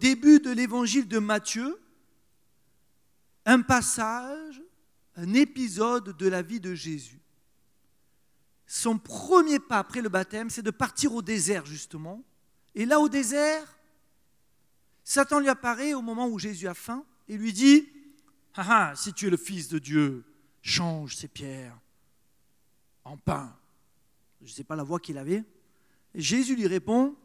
début de l'évangile de Matthieu, un passage, un épisode de la vie de Jésus. Son premier pas après le baptême, c'est de partir au désert, justement. Et là, au désert, Satan lui apparaît au moment où Jésus a faim et lui dit « Ah ah, si tu es le Fils de Dieu, change ces pierres en pain. » Je ne sais pas la voix qu'il avait. Et Jésus lui répond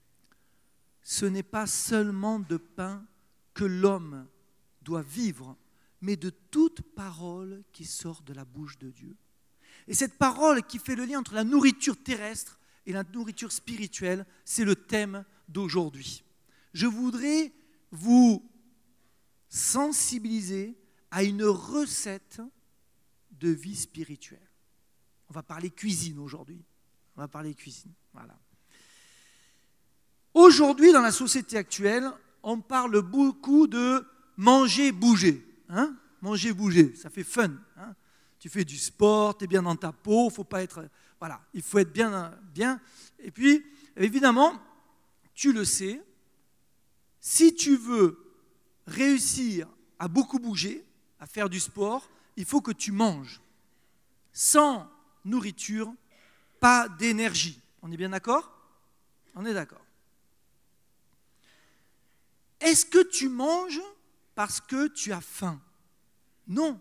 « Ce n'est pas seulement de pain que l'homme doit vivre, mais de toute parole qui sort de la bouche de Dieu. » Et cette parole qui fait le lien entre la nourriture terrestre et la nourriture spirituelle, c'est le thème d'aujourd'hui. Je voudrais vous sensibiliser à une recette de vie spirituelle. On va parler cuisine aujourd'hui. On va parler cuisine. Voilà. Aujourd'hui, dans la société actuelle, on parle beaucoup de manger, bouger. Hein? Manger, bouger, ça fait fun. Hein? Tu fais du sport, tu es bien dans ta peau, faut pas être, voilà, il faut être bien. Et puis, évidemment, tu le sais, si tu veux réussir à beaucoup bouger, à faire du sport, il faut que tu manges. Sans nourriture, pas d'énergie. On est bien d'accord? On est d'accord. Est-ce que tu manges parce que tu as faim? Non,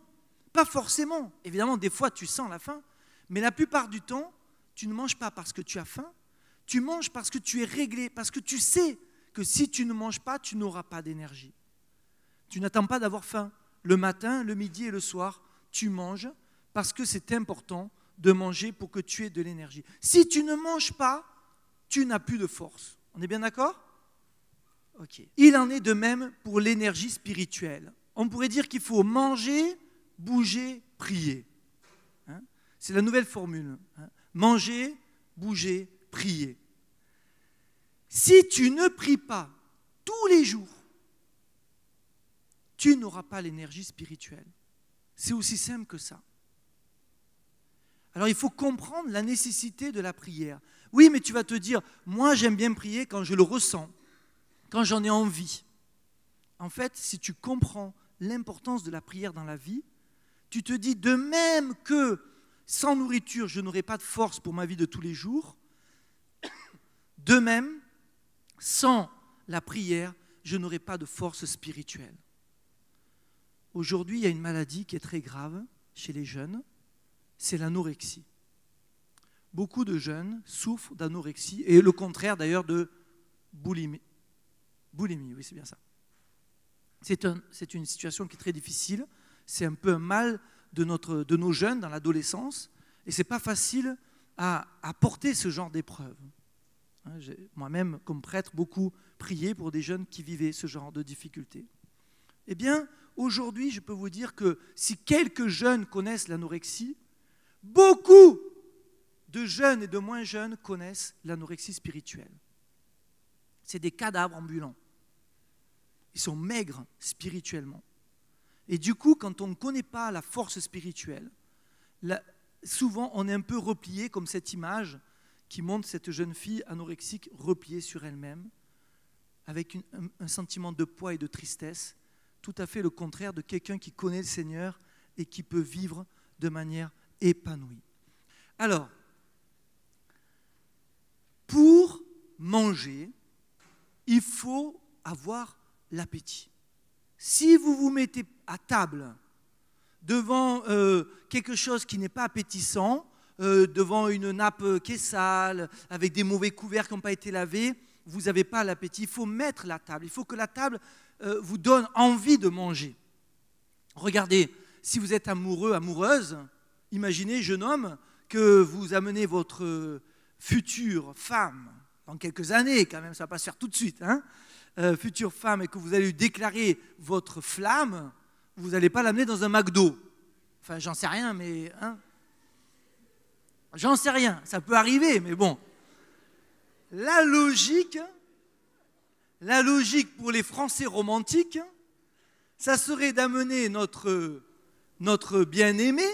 pas forcément. Évidemment, des fois, tu sens la faim, mais la plupart du temps, tu ne manges pas parce que tu as faim, tu manges parce que tu es réglé, parce que tu sais que si tu ne manges pas, tu n'auras pas d'énergie. Tu n'attends pas d'avoir faim. Le matin, le midi et le soir, tu manges parce que c'est important de manger pour que tu aies de l'énergie. Si tu ne manges pas, tu n'as plus de force. On est bien d'accord? Ok. Il en est de même pour l'énergie spirituelle. On pourrait dire qu'il faut manger, bouger, prier. Hein? C'est la nouvelle formule. Hein? Manger, bouger, prier. Si tu ne pries pas tous les jours, tu n'auras pas l'énergie spirituelle. C'est aussi simple que ça. Alors il faut comprendre la nécessité de la prière. Oui, mais tu vas te dire, moi j'aime bien prier quand je le ressens, quand j'en ai envie. En fait, si tu comprends l'importance de la prière dans la vie, tu te dis de même que sans nourriture, je n'aurai pas de force pour ma vie de tous les jours, de même, sans la prière, je n'aurai pas de force spirituelle. Aujourd'hui, il y a une maladie qui est très grave chez les jeunes, c'est l'anorexie. Beaucoup de jeunes souffrent d'anorexie et le contraire d'ailleurs de boulimie. Boulimie, oui, c'est bien ça. C'est une situation qui est très difficile, c'est un peu un mal de nos jeunes dans l'adolescence et ce n'est pas facile à porter ce genre d'épreuve. J'ai moi-même, comme prêtre, beaucoup prié pour des jeunes qui vivaient ce genre de difficultés. Eh bien, aujourd'hui, je peux vous dire que si quelques jeunes connaissent l'anorexie, beaucoup de jeunes et de moins jeunes connaissent l'anorexie spirituelle. C'est des cadavres ambulants. Ils sont maigres spirituellement. Et du coup, quand on ne connaît pas la force spirituelle, souvent on est un peu replié comme cette image qui montre cette jeune fille anorexique repliée sur elle-même, avec un sentiment de poids et de tristesse, tout à fait le contraire de quelqu'un qui connaît le Seigneur et qui peut vivre de manière épanouie. Alors, pour manger, il faut avoir l'appétit. Si vous vous mettez à table devant quelque chose qui n'est pas appétissant, devant une nappe qui est sale, avec des mauvais couverts qui n'ont pas été lavés, vous n'avez pas l'appétit. Il faut mettre la table. Il faut que la table vous donne envie de manger. Regardez, si vous êtes amoureux, amoureuse, imaginez, jeune homme, que vous amenez votre future femme, dans quelques années quand même, ça ne va pas se faire tout de suite, hein, future femme, et que vous allez lui déclarer votre flamme, vous n'allez pas l'amener dans un McDo. Enfin, j'en sais rien, mais... Hein, j'en sais rien, ça peut arriver, mais bon. La logique pour les Français romantiques, ça serait d'amener notre bien-aimé,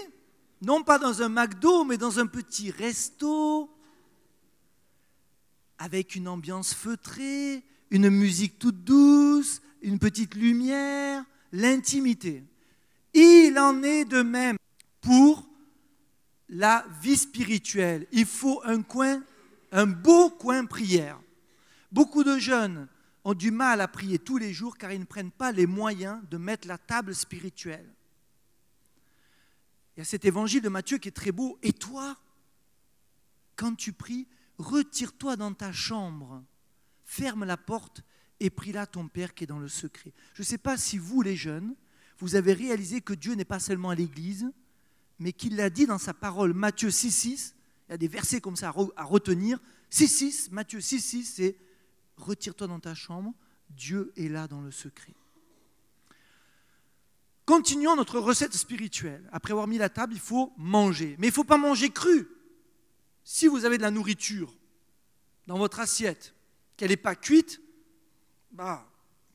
non pas dans un McDo, mais dans un petit resto, avec une ambiance feutrée, une musique toute douce, une petite lumière, l'intimité. Il en est de même pour la vie spirituelle. Il faut un beau coin prière. Beaucoup de jeunes ont du mal à prier tous les jours car ils ne prennent pas les moyens de mettre la table spirituelle. Il y a cet évangile de Matthieu qui est très beau. Et toi, quand tu pries, retire-toi dans ta chambre, ferme la porte et prie là ton Père qui est dans le secret. Je ne sais pas si vous, les jeunes, vous avez réalisé que Dieu n'est pas seulement à l'église, mais qu'il l'a dit dans sa parole. Matthieu 6,6, il y a des versets comme ça à retenir. 6,6, Matthieu 6,6, c'est « Retire-toi dans ta chambre, Dieu est là dans le secret ». Continuons notre recette spirituelle. Après avoir mis la table, il faut manger. Mais il ne faut pas manger cru. Si vous avez de la nourriture dans votre assiette, qu'elle n'est pas cuite,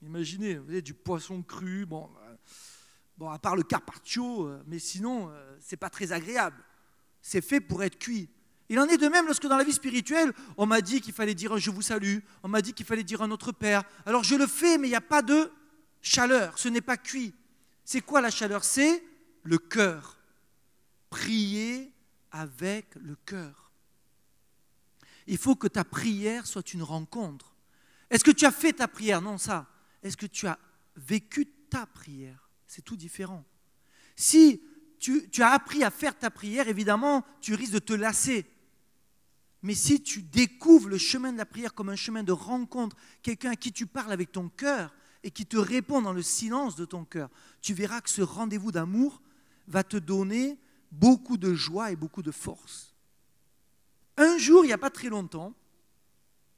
imaginez, vous avez du poisson cru, bon, à part le carpaccio, mais sinon, ce n'est pas très agréable. C'est fait pour être cuit. Il en est de même lorsque dans la vie spirituelle, on m'a dit qu'il fallait dire « je vous salue », on m'a dit qu'il fallait dire « notre Père ». Alors je le fais, mais il n'y a pas de chaleur, ce n'est pas cuit. C'est quoi la chaleur? C'est le cœur. Prier avec le cœur. Il faut que ta prière soit une rencontre. Est-ce que tu as fait ta prière? Non, ça. Est-ce que tu as vécu ta prière? C'est tout différent. Si tu as appris à faire ta prière, évidemment, tu risques de te lasser. Mais si tu découvres le chemin de la prière comme un chemin de rencontre, quelqu'un à qui tu parles avec ton cœur et qui te répond dans le silence de ton cœur, tu verras que ce rendez-vous d'amour va te donner beaucoup de joie et beaucoup de force. Un jour, il n'y a pas très longtemps,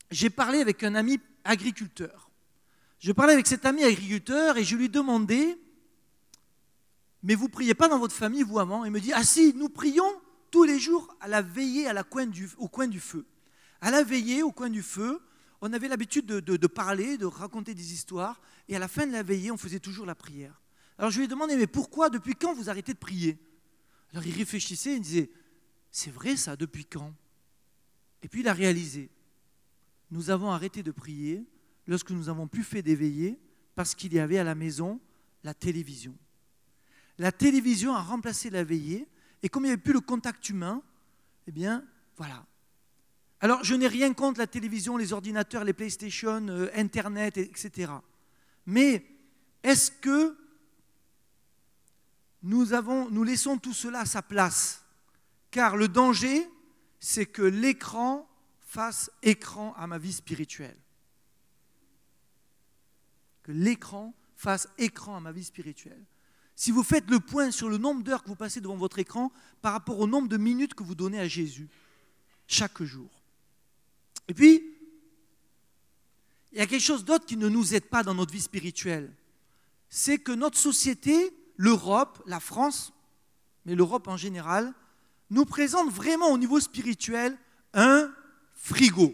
j'ai parlé avec un ami agriculteur. Je parlais avec cet ami agriculteur et je lui demandais « Mais vous ne priez pas dans votre famille, vous, avant ?» Il me dit « Ah si, nous prions tous les jours à la veillée au coin du feu. » À la veillée au coin du feu, on avait l'habitude de parler, de raconter des histoires, et à la fin de la veillée, on faisait toujours la prière. Alors je lui ai demandé, mais pourquoi, depuis quand vous arrêtez de prier? Alors il réfléchissait, il disait, c'est vrai ça, depuis quand? Et puis il a réalisé, nous avons arrêté de prier lorsque nous n'avons plus fait des veillées, parce qu'il y avait à la maison la télévision. La télévision a remplacé la veillée, et comme il n'y avait plus le contact humain, eh bien, voilà. Alors, je n'ai rien contre la télévision, les ordinateurs, les PlayStation, Internet, etc. Mais est-ce que nous laissons tout cela à sa place? Car le danger, c'est que l'écran fasse écran à ma vie spirituelle. Que l'écran fasse écran à ma vie spirituelle. Si vous faites le point sur le nombre d'heures que vous passez devant votre écran par rapport au nombre de minutes que vous donnez à Jésus chaque jour. Et puis, il y a quelque chose d'autre qui ne nous aide pas dans notre vie spirituelle. C'est que notre société, l'Europe, la France, mais l'Europe en général, nous présente vraiment au niveau spirituel un frigo.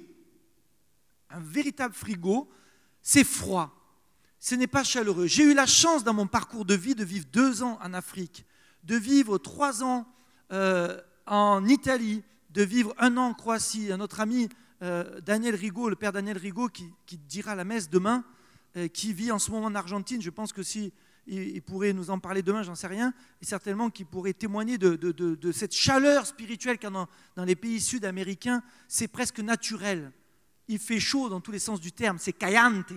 Un véritable frigo, c'est froid. Ce n'est pas chaleureux. J'ai eu la chance dans mon parcours de vie de vivre 2 ans en Afrique, de vivre 3 ans en Italie, de vivre 1 an en Croatie. Notre ami Daniel Rigaud, le père Daniel Rigaud, qui dira la messe demain, qui vit en ce moment en Argentine, je pense que si il pourrait nous en parler demain, j'en sais rien, et certainement qu'il pourrait témoigner de cette chaleur spirituelle qu'il y a dans les pays sud-américains. C'est presque naturel. Il fait chaud dans tous les sens du terme, c'est caliente,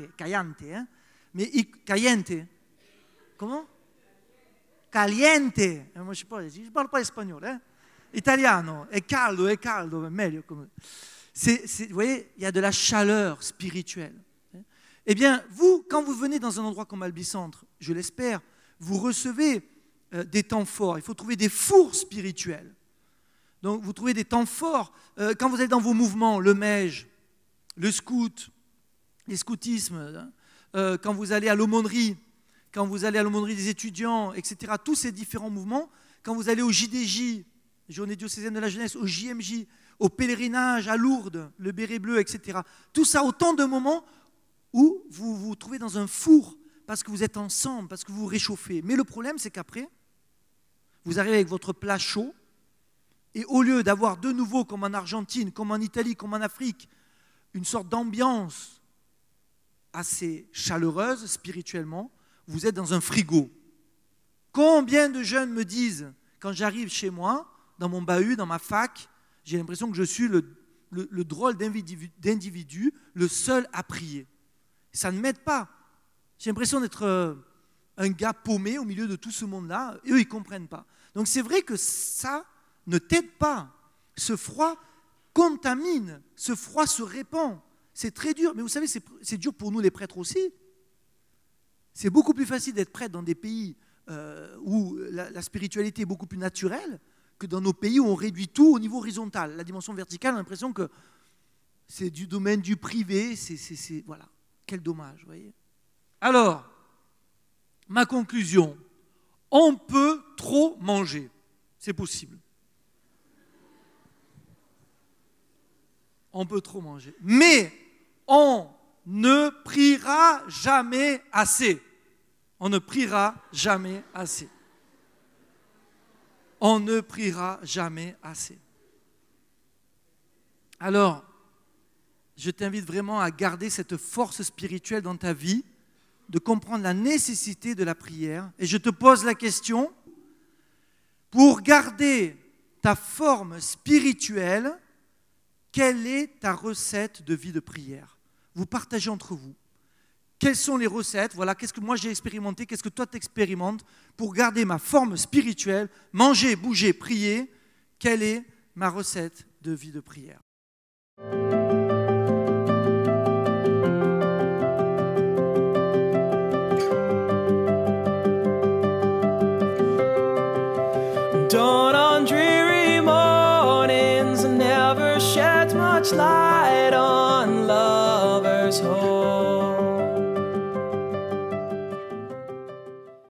hein? Mais caliente. Comment? Caliente. Moi, je ne parle pas espagnol. Hein? Italiano. È caldo, meglio. Vous voyez, il y a de la chaleur spirituelle. Eh bien, vous, quand vous venez dans un endroit comme Albicentre, je l'espère, vous recevez des temps forts. Il faut trouver des fours spirituels. Donc, vous trouvez des temps forts. Quand vous êtes dans vos mouvements, le MEJ, le scout, les scoutismes, quand vous allez à l'aumônerie, des étudiants, etc., tous ces différents mouvements, quand vous allez au JDJ, Journée diocésaine de la jeunesse, au JMJ, au pèlerinage à Lourdes, le béret bleu, etc., tout ça, autant de moments où vous vous trouvez dans un four, parce que vous êtes ensemble, parce que vous vous réchauffez. Mais le problème, c'est qu'après, vous arrivez avec votre plat chaud, et au lieu d'avoir de nouveau, comme en Argentine, comme en Italie, comme en Afrique, une sorte d'ambiance assez chaleureuse spirituellement, vous êtes dans un frigo. Combien de jeunes me disent, quand j'arrive chez moi, dans mon bahut, dans ma fac, j'ai l'impression que je suis le drôle d'individu, le seul à prier. Ça ne m'aide pas. J'ai l'impression d'être un gars paumé au milieu de tout ce monde-là. Et eux, ils ne comprennent pas. Donc c'est vrai que ça ne t'aide pas. Ce froid contamine, ce froid se répand. C'est très dur. Mais vous savez, c'est dur pour nous les prêtres aussi. C'est beaucoup plus facile d'être prêtre dans des pays où la spiritualité est beaucoup plus naturelle que dans nos pays où on réduit tout au niveau horizontal. La dimension verticale, on a l'impression que c'est du domaine du privé. Voilà. Quel dommage, vous voyez. Alors, ma conclusion, on peut trop manger. C'est possible. On peut trop manger. Mais on ne priera jamais assez. On ne priera jamais assez. On ne priera jamais assez. Alors, je t'invite vraiment à garder cette force spirituelle dans ta vie, de comprendre la nécessité de la prière. Et je te pose la question, pour garder ta forme spirituelle, quelle est ta recette de vie de prière? Vous partagez entre vous. Quelles sont les recettes? Voilà, qu'est-ce que moi j'ai expérimenté? Qu'est-ce que toi tu expérimentes pour garder ma forme spirituelle? Manger, bouger, prier. Quelle est ma recette de vie de prière? Dawn on dreary mornings never sheds much light on lovers' hope.